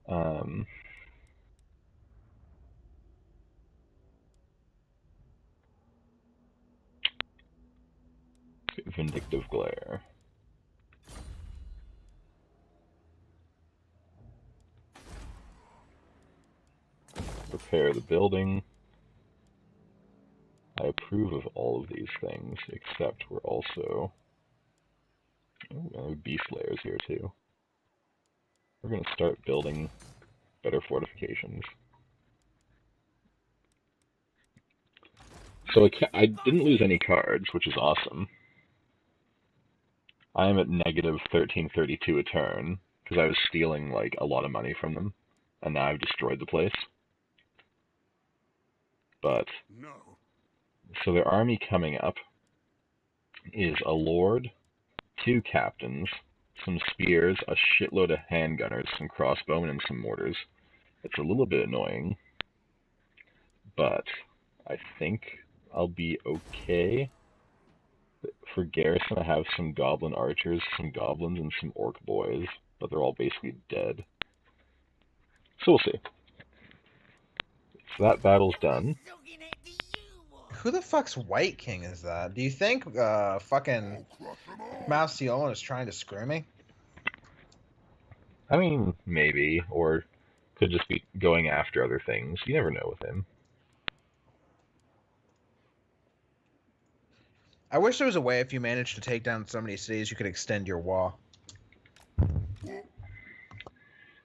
Um, Vindictive Glare. Repair the building. I approve of all of these things, except we're also... Oh, beast layers here too. We're going to start building better fortifications. So I didn't lose any cards, which is awesome. I am at negative 1332 a turn, because I was stealing like a lot of money from them, and now I've destroyed the place. But, so their army coming up is a lord, 2 captains, some spears, a shitload of handgunners, some crossbowmen, and some mortars. It's a little bit annoying, but I think I'll be okay. For garrison, I have some goblin archers, some goblins, and some orc boys, but they're all basically dead. So we'll see. So that battle's done. Who the fuck's White King is that? Do you think fucking Malcion is trying to screw me? I mean, maybe, or could just be going after other things. You never know with him. I wish there was a way if you managed to take down so many cities you could extend your wall.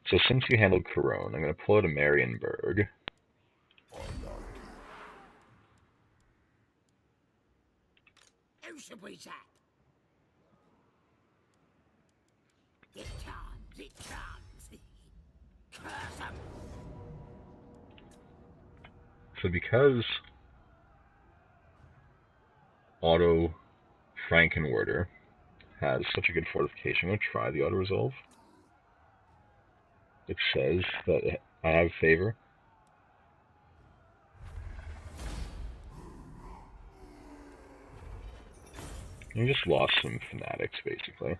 So since you handled Corone, I'm going to pull out a Marienburg. Who should we attack? It comes, it comes. Curse 'em. So because Otto Frankenwerder has such a good fortification, I'm going to try the auto-resolve. It says that I have favor. You just lost some fanatics, basically.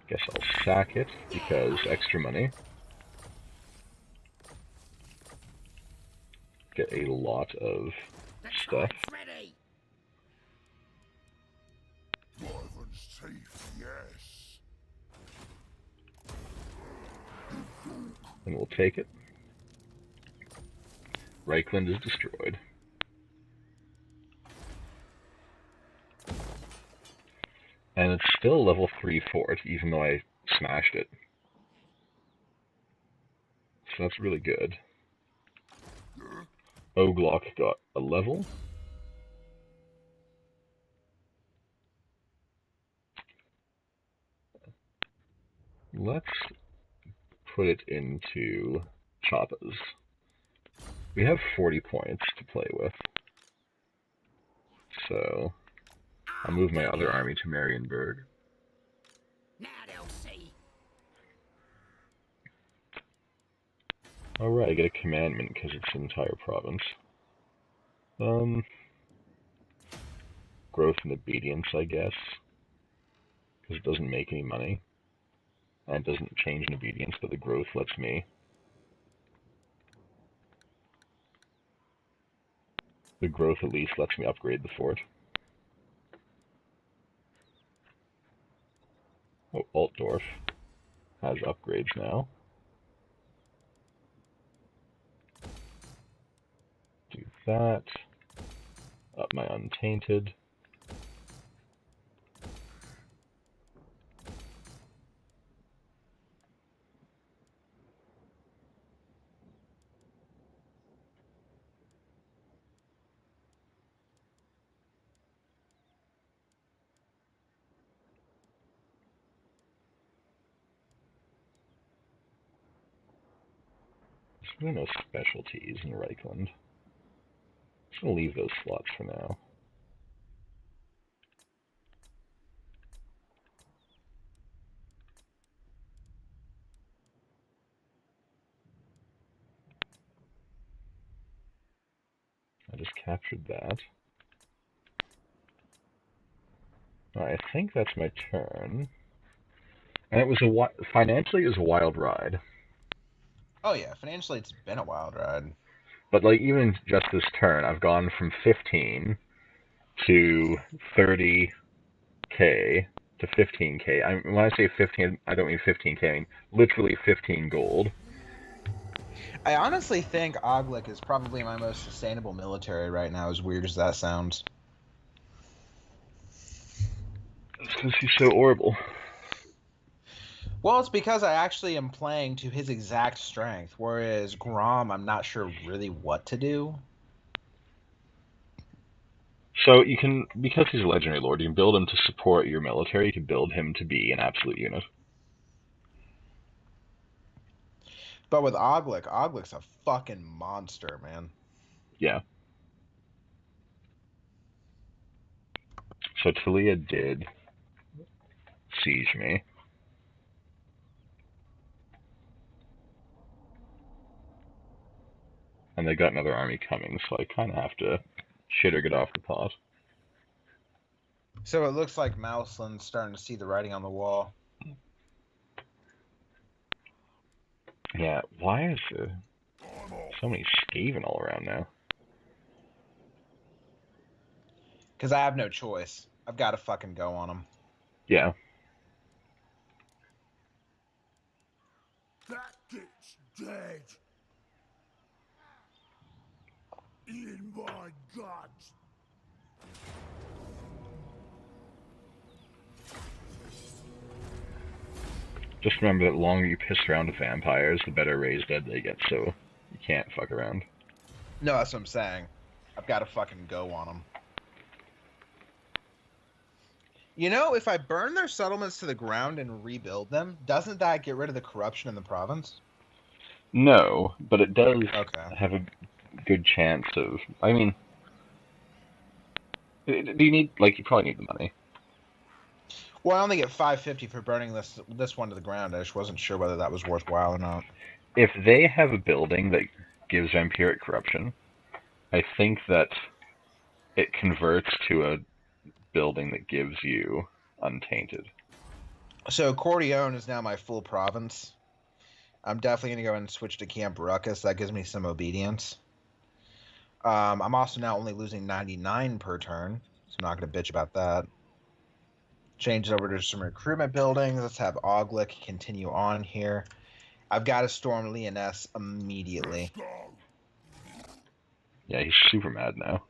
Guess I'll sack it, because extra money. Get a lot of stuff. Ready. Safe, yes. And we'll take it. Reichland is destroyed. And it's still level 3 fort, even though I smashed it. So that's really good. Oglock got a level. Let's put it into Choppas. We have 40 points to play with. So I'll move my other army to Marienburg. Now they'll see. Alright, I get a commandment because it's an entire province. Growth and obedience, I guess. Because it doesn't make any money. And it doesn't change in obedience, but the growth lets me. The growth at least lets me upgrade the fort. Oh, Altdorf has upgrades now. Do that. Up my Untainted. There's really no specialties in Reichland. Just gonna leave those slots for now. I just captured that. I think that's my turn. And it was financially, it was a wild ride. Oh yeah, financially it's been a wild ride. But like even just this turn, I've gone from 15 to 30k to 15k. When I say 15, I don't mean 15k. I mean literally 15 gold. I honestly think Oglick is probably my most sustainable military right now, as weird as that sounds. It's because he's so horrible. Well, it's because I actually am playing to his exact strength, whereas Grom, I'm not sure really what to do. So you can, because he's a legendary lord, you can build him to support your military. You can build him to be an absolute unit. But with Oglick's a fucking monster, man. Yeah. So Talia did siege me. And they got another army coming, so I kind of have to shit or get off the pot. So it looks like Mouseland's starting to see the writing on the wall. Yeah, why is there so many Skaven all around now? Because I have no choice. I've got to fucking go on them. Yeah. That gets dead. In my guts. Just remember that the longer you piss around with vampires, the better raised dead they get, so you can't fuck around. No, that's what I'm saying. I've got to fucking go on them. You know, if I burn their settlements to the ground and rebuild them, doesn't that get rid of the corruption in the province? No, but it does Okay. have a good chance of... I mean... Do you need... Like, you probably need the money. Well, I only get 550 for burning this one to the ground. I just wasn't sure whether that was worthwhile or not. If they have a building that gives vampiric corruption, I think that it converts to a building that gives you untainted. So Corleone is now my full province. I'm definitely going to go and switch to Camp Ruckus. That gives me some obedience. I'm also now only losing 99 per turn, so I'm not going to bitch about that. Change it over to some recruitment buildings. Let's have Oglick continue on here. I've got to storm Leoness immediately. Yeah, he's super mad now.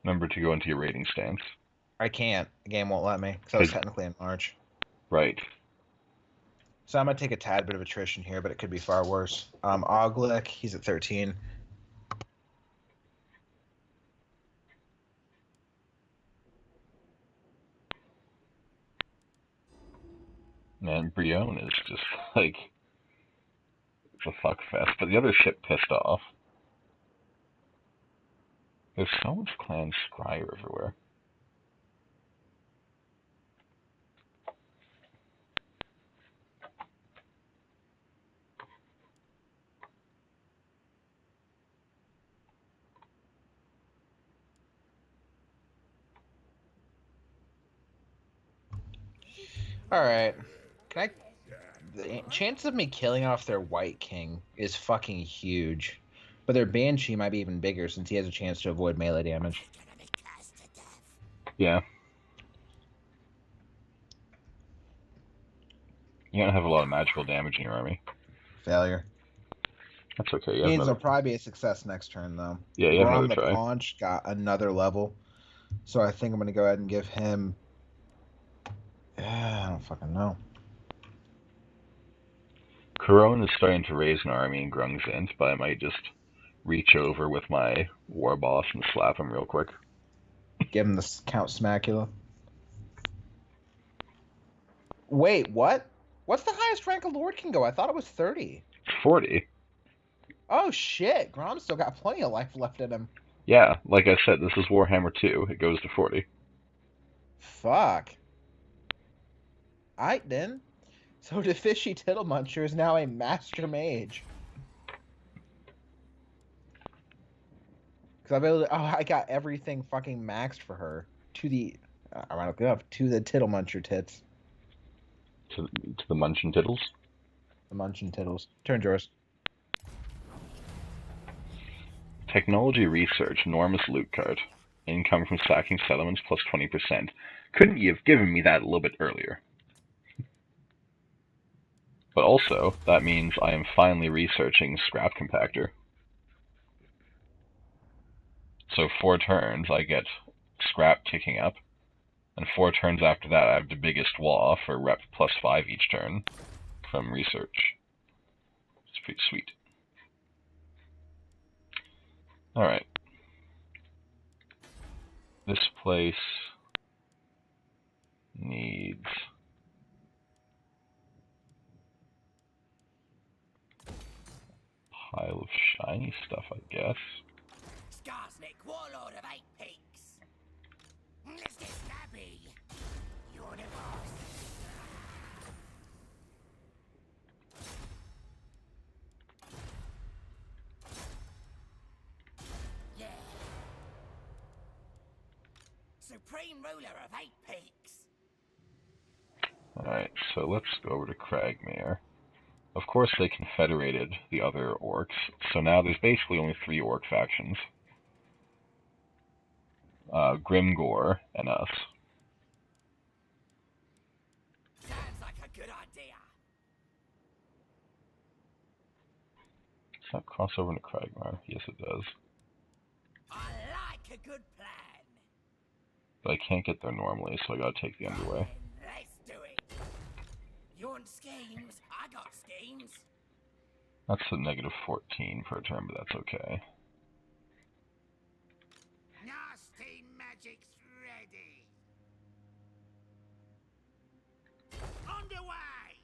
Remember to go into your raiding stance. I can't. The game won't let me, because I was technically in March. Right. So I'm going to take a tad bit of attrition here, but it could be far worse. Oglick, he's at 13. And Brion is just like... It's a fuck fest. But the other ship pissed off. There's so much clan scryer everywhere. Alright. Can I... The chance of me killing off their White King is fucking huge. But their Banshee might be even bigger since he has a chance to avoid melee damage. Yeah. You don't have a lot of magical damage in your army. Failure. That's okay. Means it'll probably be a success next turn, though. Yeah, you have Grom another the try. Paunch got another level. So I think I'm going to go ahead and give him... I don't fucking know. Corone is starting to raise an army in Grungzint, but I might just reach over with my war boss and slap him real quick. Give him the Count Smacula. Wait, what? What's the highest rank a Lord can go? I thought it was 30. It's 40. Oh, shit. Grom's still got plenty of life left in him. Yeah, like I said, this is Warhammer 2. It goes to 40. Fuck. Aight, then. So Defishy Tittlemuncher is now a Master Mage. Because I'll be able to, I got everything fucking maxed for her. To the, ironically enough, to the tittle muncher tits. To the Munchin Tittles? The munchin tittles. Turn yours. Technology research, enormous loot cart. Income from sacking settlements plus 20%. Couldn't you have given me that a little bit earlier? But also, that means I am finally researching scrap compactor. So 4 turns, I get scrap ticking up, and 4 turns after that, I have the biggest wall for rep plus 5 each turn from research. It's pretty sweet. Alright. This place needs a pile of shiny stuff, I guess. Skarsnik, warlord of 8 Peaks. Mr. Stabby, you're the boss. Yeah. Supreme ruler of 8 Peaks. Alright, so let's go over to Cragmere. Of course they confederated the other orcs, so now there's basically only 3 orc factions. Grimgore and us. Sounds like a good idea. Does that cross over into Cragmire? Yes, it does. I like a good plan. But I can't get there normally, so I gotta take the underway. Then let's do it. You want schemes? I got schemes. That's a negative 14 per turn, but that's okay. Nasty magic's ready. Underway.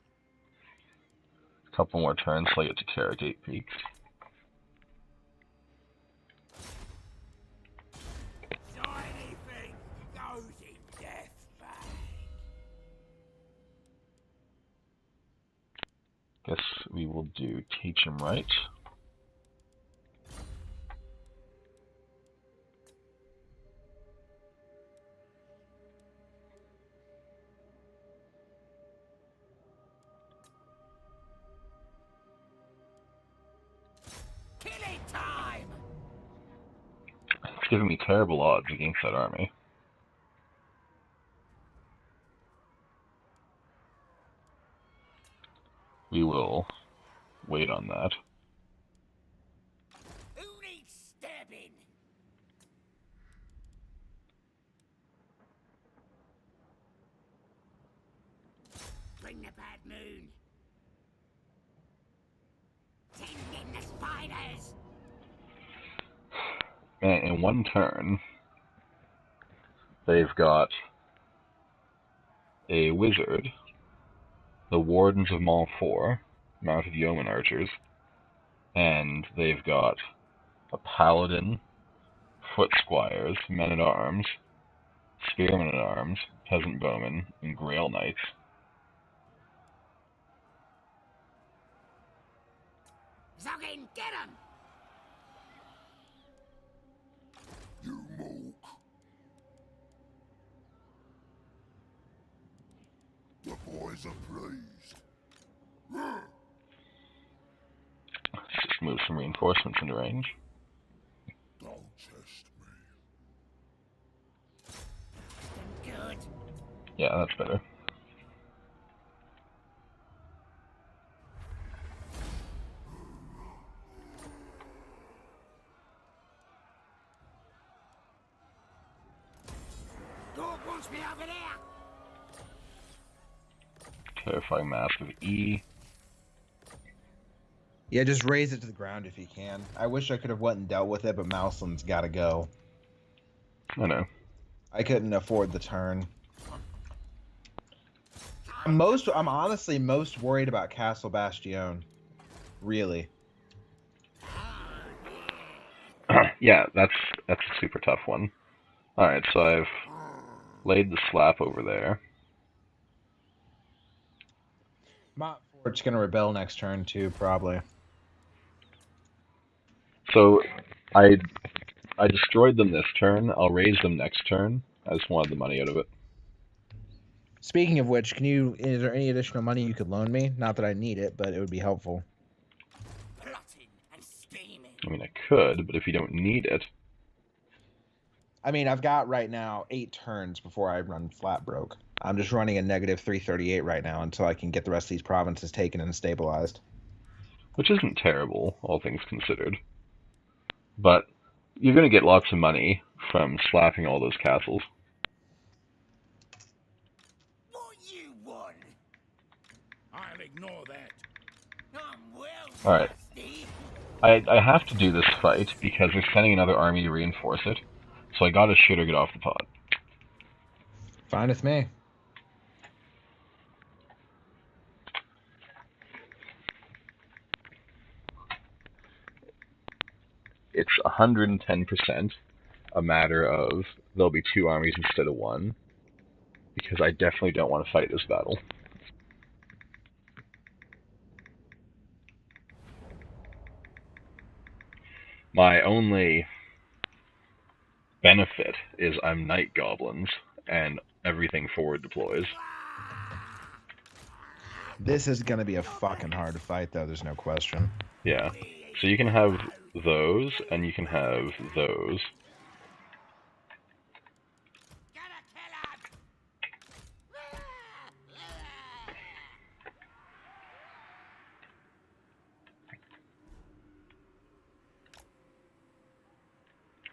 A couple more turns till I get to Carrick 8 Peaks. Anything goes in death bag. Guess we will do Teach 'em Right. Killing time. It's giving me terrible odds against that army. We will wait on that. Who needs stabbing? Bring the bad moon. Send in the spiders. Man, in one turn, they've got a wizard, the Wardens of Montfort, mounted yeoman archers, and they've got a paladin, foot squires, men-at-arms, spearmen-at-arms, peasant bowmen, and grail knights. Zoggin, get him! You mook. The boys are pleased. Let's just move some reinforcements into range. Don't test me. Good. Yeah, that's better. Dog wants me over there. Terrifying Mask of E. Yeah, just raise it to the ground if you can. I wish I could have went and dealt with it, but Mouseland's gotta go. I know. I couldn't afford the turn. I'm honestly most worried about Castle Bastion. Really. Yeah, that's a super tough one. Alright, so I've laid the slap over there. Montfort's gonna rebel next turn too, probably. So I I destroyed them this turn. I'll raise them next turn. I just wanted the money out of it. Speaking of which, is there any additional money you could loan me? Not that I need it, but it would be helpful. Plotting and scheming. I mean, I could, but if you don't need it... I mean, I've got right now 8 turns before I run flat broke. I'm just running a negative 338 right now until I can get the rest of these provinces taken and stabilized. Which isn't terrible, all things considered. But you're going to get lots of money from slapping all those castles. What you want? I'll ignore that. I'm well Alright. rusty. I have to do this fight because they're sending another army to reinforce it. So I gotta shit or get off the pot. Fine with me. It's 110% a matter of there'll be 2 armies instead of 1. Because I definitely don't want to fight this battle. My only benefit is I'm Night Goblins, and everything forward deploys. This is going to be a fucking hard fight, though. There's no question. Yeah. So you can have those, and you can have those. Gotta kill him.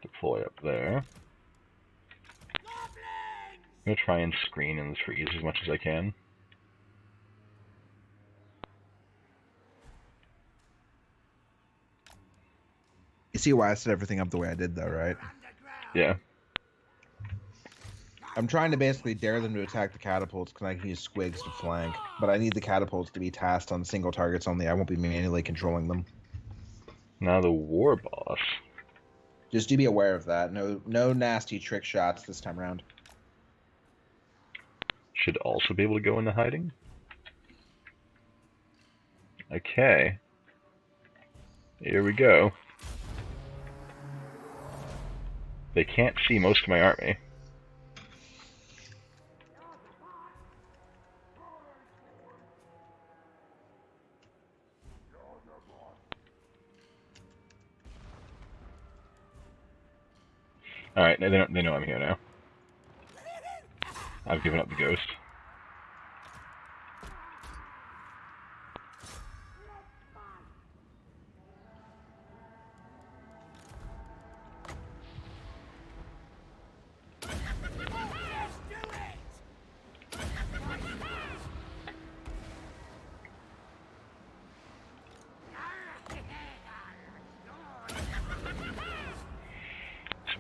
Deploy up there. I'm going to try and screen in the trees as much as I can. You see why I set everything up the way I did, though, right? Yeah. I'm trying to basically dare them to attack the catapults because I can use squigs to flank, but I need the catapults to be tasked on single targets only. I won't be manually controlling them. Now the war boss. Just do be aware of that. No nasty trick shots this time around. Should also be able to go into hiding. Okay. Here we go. They can't see most of my army. Alright, they know I'm here now. I've given up the ghost.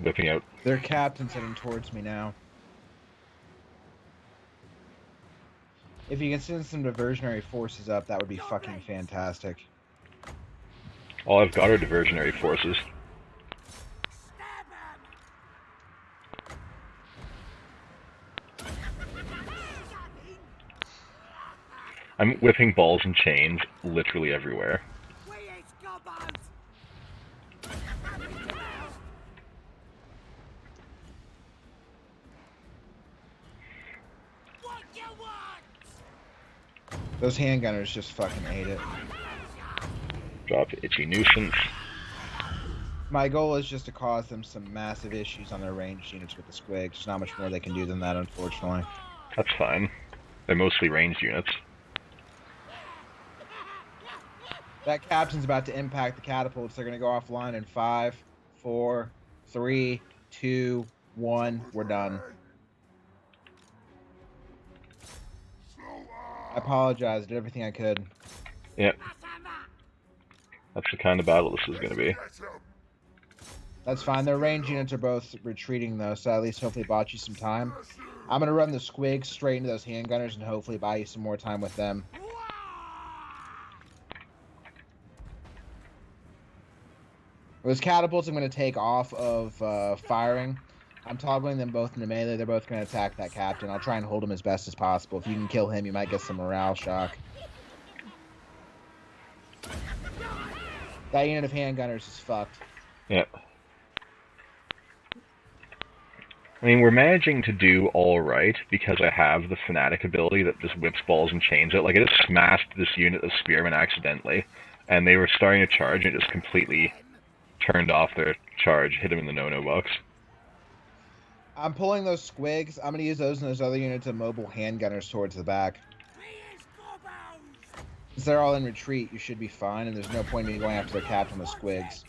Whipping out. Their captain's heading towards me now. If you can send some diversionary forces up, that would be fucking fantastic. All I've got are diversionary forces. I'm whipping balls and chains literally everywhere. Those handgunners just fucking ate it. Drop itchy nuisance. My goal is just to cause them some massive issues on their ranged units with the squigs. There's not much more they can do than that, unfortunately. That's fine. They're mostly ranged units. That captain's about to impact the catapults. They're going to go offline in 5, 4, 3, 2, 1. We're done. I apologize. I did everything I could. Yep. That's the kind of battle this is going to be. That's fine. Their range units are both retreating, though, so at least hopefully bought you some time. I'm going to run the squigs straight into those handgunners and hopefully buy you some more time with them. Those catapults I'm going to take off of firing. I'm toggling them both into melee. They're both going to attack that captain. I'll try and hold him as best as possible. If you can kill him, you might get some morale shock. That unit of handgunners is fucked. Yep. I mean, we're managing to do all right because I have the fanatic ability that just whips balls and chains it. Like, I just smashed this unit of spearmen accidentally, and they were starting to charge, and it just completely turned off their charge, hit them in the no-no box. I'm pulling those squigs. I'm going to use those and those other units of mobile handgunners towards the back. Since they're all in retreat, you should be fine, and there's no point in me going after their captain with squigs.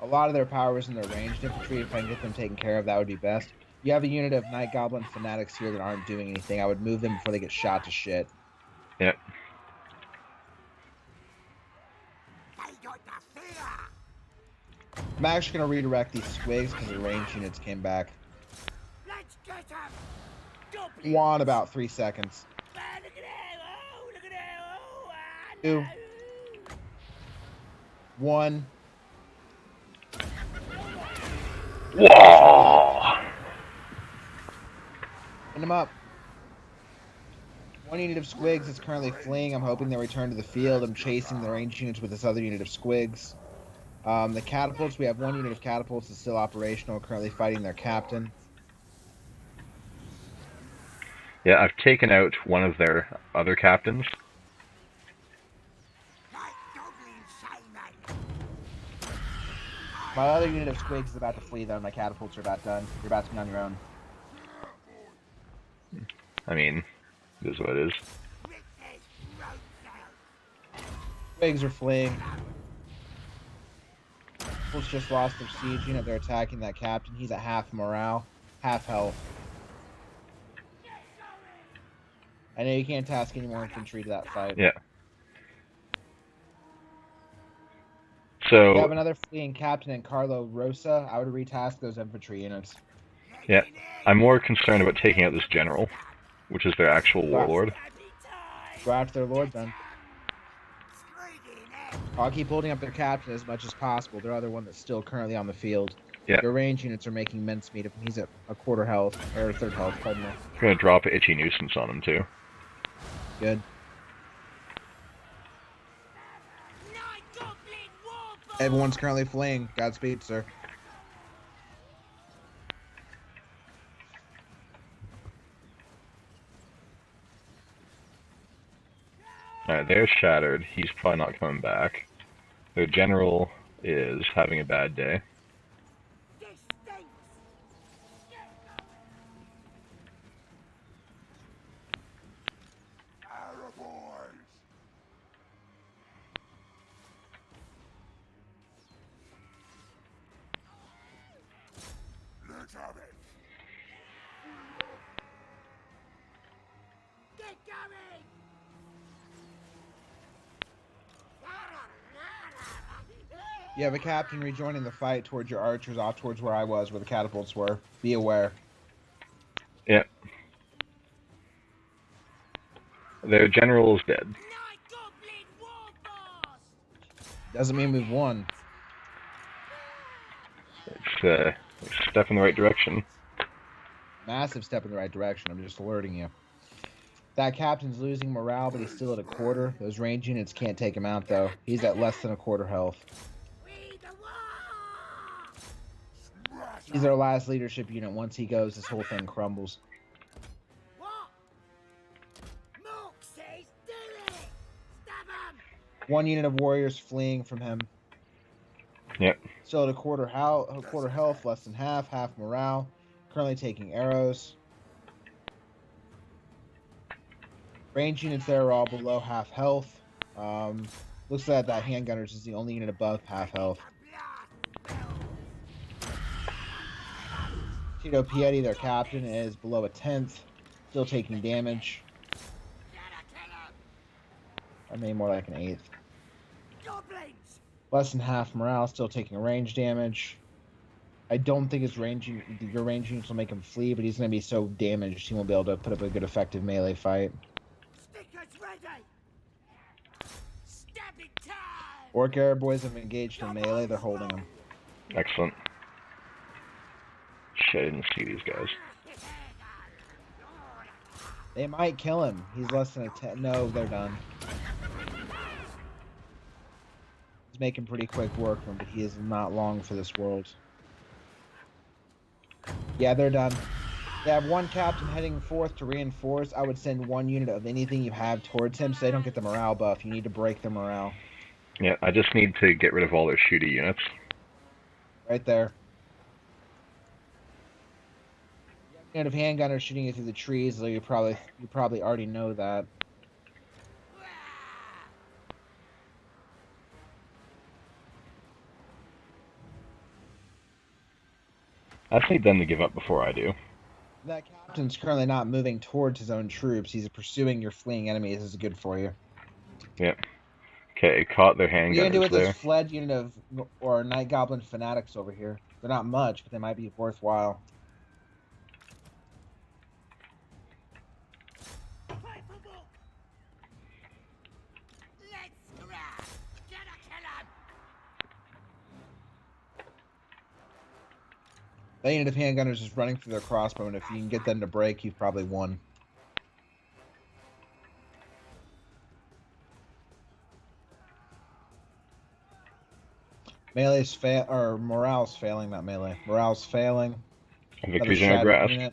A lot of their power is in their ranged infantry. If I can get them taken care of, that would be best. You have a unit of Night Goblin fanatics here that aren't doing anything. I would move them before they get shot to shit. Yep. I'm actually going to redirect these squigs because the ranged units came back. One about 3 seconds. 2. 1. Whoa! Pin them up. 1 unit of squigs is currently fleeing. I'm hoping they return to the field. I'm chasing the ranged units with this other unit of squigs. The catapults, we have 1 unit of catapults that's still operational, currently fighting their captain. Yeah, I've taken out one of their other captains. My other unit of squigs is about to flee, though. My catapults are about done. You're about to be on your own. I mean, it is what it is. Squigs are fleeing. Catapults just lost their siege unit. They're attacking that captain. He's at half morale, half health. I know you can't task any more infantry to that fight. Yeah. So, you have another fleeing captain in Carlo Rosa. I would retask those infantry units. Yeah, I'm more concerned about taking out this general, which is their actual warlord. Go after their lord, then. I'll keep holding up their captain as much as possible. Their other one that's still currently on the field. Yeah. Their range units are making mincemeat of him. He's at a quarter health, or third health, pardon me. I'm going to drop an itchy nuisance on him, too. Good. Everyone's currently fleeing. Godspeed, sir. Alright, they're shattered. He's probably not coming back. Their general is having a bad day. You have a captain rejoining the fight towards your archers, off towards where I was, where the catapults were. Be aware. Yep. Their general is dead. Doesn't mean we've won. It's a step in the right direction. Massive step in the right direction. I'm just alerting you. That captain's losing morale, but he's still at a quarter. Those range units can't take him out, though. He's at less than a quarter health. He's our last leadership unit. Once he goes, this whole thing crumbles. One unit of warriors fleeing from him. Yep. Still at a quarter health, less than half morale. Currently taking arrows. Range units there are all below half health. Looks like that handgunners is the only unit above half health. Tito Pieti, their captain, is below a 10th, still taking damage. I mean, more like an 8th. Less than half morale, still taking range damage. I don't think your range units will make him flee, but he's going to be so damaged he won't be able to put up a good effective melee fight. Orc Arab boys have engaged in melee, they're holding him. Excellent. Shit, I didn't see these guys. They might kill him. He's less than a 10. No, they're done. He's making pretty quick work of him, but he is not long for this world. Yeah, they're done. They have one captain heading forth to reinforce. I would send one unit of anything you have towards him so they don't get the morale buff. You need to break their morale. Yeah, I just need to get rid of all their shooty units. Right there. Unit of handgunners shooting you through the trees, though you probably already know that. I just need them to give up before I do. That captain's currently not moving towards his own troops. He's pursuing your fleeing enemies. This is good for you. Yep. Okay, caught their What are you gonna do handgunners with there. this fled unit of or Night Goblin fanatics over here? They're not much, but they might be worthwhile. Let's scrap. Gotta kill him. That unit of handgunners is running through their crossbow, and if you can get them to break, you've probably won. Melee's or morale's failing, not melee. Morale's failing. Victory's in our grasp. Unit.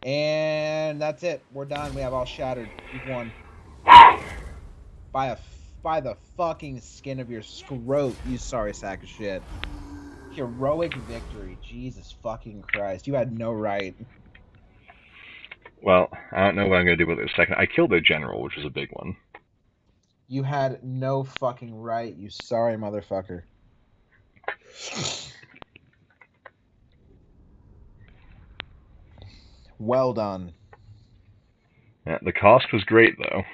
And that's it. We're done. We have all shattered. We've won. By the fucking skin of your scrote, you sorry sack of shit. Heroic victory. Jesus fucking Christ. You had no right. Well, I don't know what I'm going to do with it a second. I killed their general, which was a big one. You had no fucking right, you sorry motherfucker. Well done. Yeah, the cost was great, though.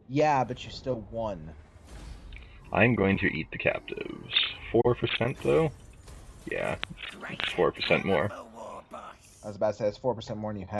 Yeah, but you still won. I'm going to eat the captives. 4%, though? Yeah, it's 4% more. I was about to say, it's 4% more than you had.